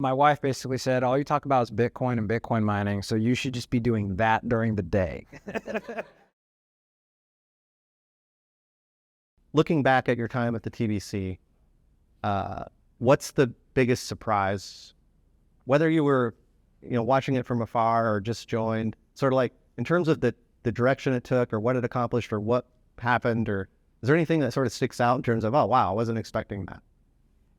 My wife basically said, all you talk about is Bitcoin and Bitcoin mining, so you should just be doing that during the day. Looking back at your time at the TBC, what's the biggest surprise? Whether you were, watching it from afar or just joined, sort of like in terms of the direction it took or what it accomplished or what happened, or is there anything that sort of sticks out in terms of, oh, wow, I wasn't expecting that?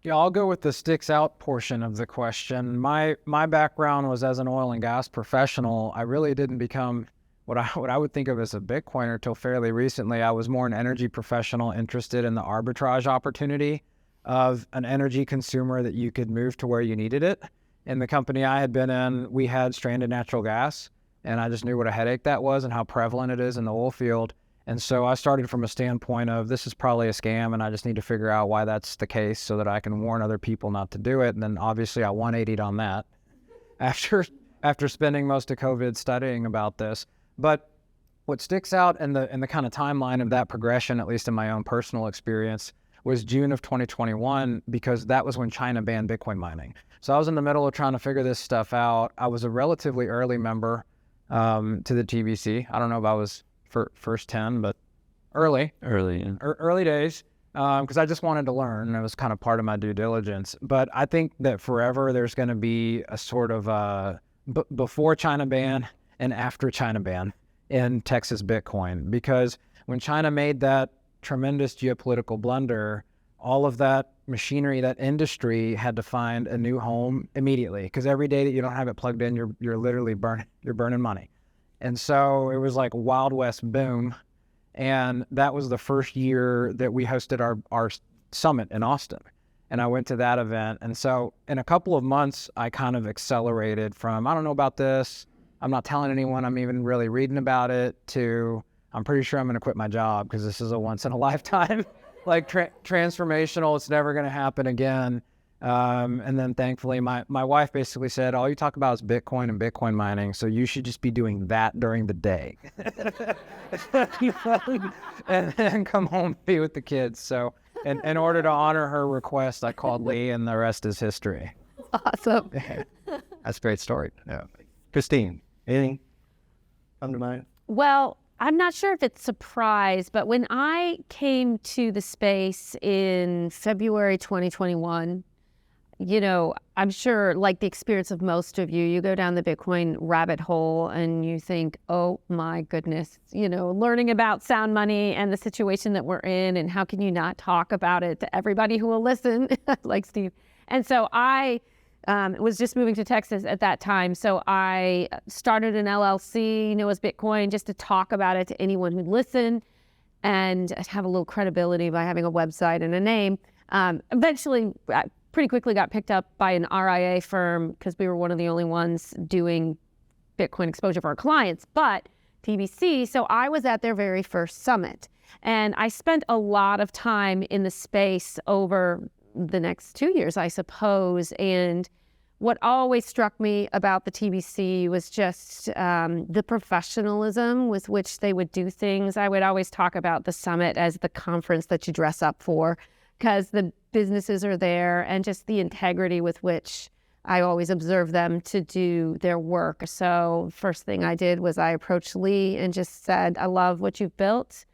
Yeah, I'll go with the sticks out portion of the question. My background was as an oil and gas professional. I really didn't become what I would think of as a Bitcoiner till fairly recently. I was more an energy professional interested in the arbitrage opportunity of an energy consumer that you could move to where you needed it. In the company I had been in, we had stranded natural gas, and I just knew what a headache that was and how prevalent it is in the oil field. And so I started from a standpoint of this is probably a scam, and I just need to figure out why that's the case so that I can warn other people not to do it. And then obviously I 180'd on that after spending most of COVID studying about this. But what sticks out in the kind of timeline of that progression, at least in my own personal experience, was June of 2021, because that was when China banned Bitcoin mining. So I was in the middle of trying to figure this stuff out. I was a relatively early member to the TBC. I don't know if I was first 10, but early days, because I just wanted to learn. It was kind of part of my due diligence. But I think that forever there's going to be a sort of before China ban and after China ban in Texas Bitcoin, because when China made that tremendous geopolitical blunder, all of that machinery, that industry had to find a new home immediately, because every day that you don't have it plugged in, you're literally burning money. And so it was like Wild West boom. And that was the first year that we hosted our summit in Austin. And I went to that event. And so in a couple of months, I kind of accelerated from, I don't know about this, I'm not telling anyone I'm even really reading about it, to I'm pretty sure I'm going to quit my job because this is a once in a lifetime, like transformational. It's never going to happen again. And then thankfully my wife basically said, all you talk about is Bitcoin and Bitcoin mining, so you should just be doing that during the day. and then come home and be with the kids. So in order to honor her request, I called Lee, and the rest is history. Awesome. That's a great story. Yeah. Christine, anything come to mind? Well, I'm not sure if it's surprise, but when I came to the space in February 2021, I'm sure, like the experience of most of you, you go down the Bitcoin rabbit hole and you think, oh my goodness, learning about sound money and the situation that we're in, and how can you not talk about it to everybody who will listen, like Steve. And so I was just moving to Texas at that time. So I started an LLC, as Bitcoin, just to talk about it to anyone who'd listen and have a little credibility by having a website and a name. Eventually, pretty quickly got picked up by an RIA firm because we were one of the only ones doing Bitcoin exposure for our clients, but TBC. So I was at their very first summit, and I spent a lot of time in the space over the next 2 years, I suppose. And what always struck me about the TBC was just the professionalism with which they would do things. I would always talk about the summit as the conference that you dress up for, because the businesses are there, and just the integrity with which I always observe them to do their work. So first thing I did was I approached Lee and just said, I love what you've built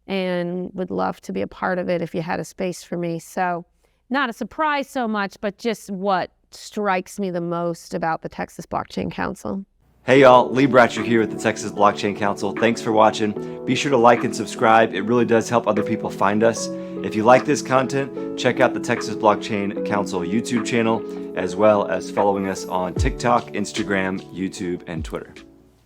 and would love to be a part of it if you had a space for me. So not a surprise so much, but just what strikes me the most about the Texas Blockchain Council. Hey y'all, Lee Bratcher here with the Texas Blockchain Council. Thanks for watching. Be sure to like and subscribe. It really does help other people find us. If you like this content, check out the Texas Blockchain Council YouTube channel, as well as following us on TikTok, Instagram, YouTube, and Twitter.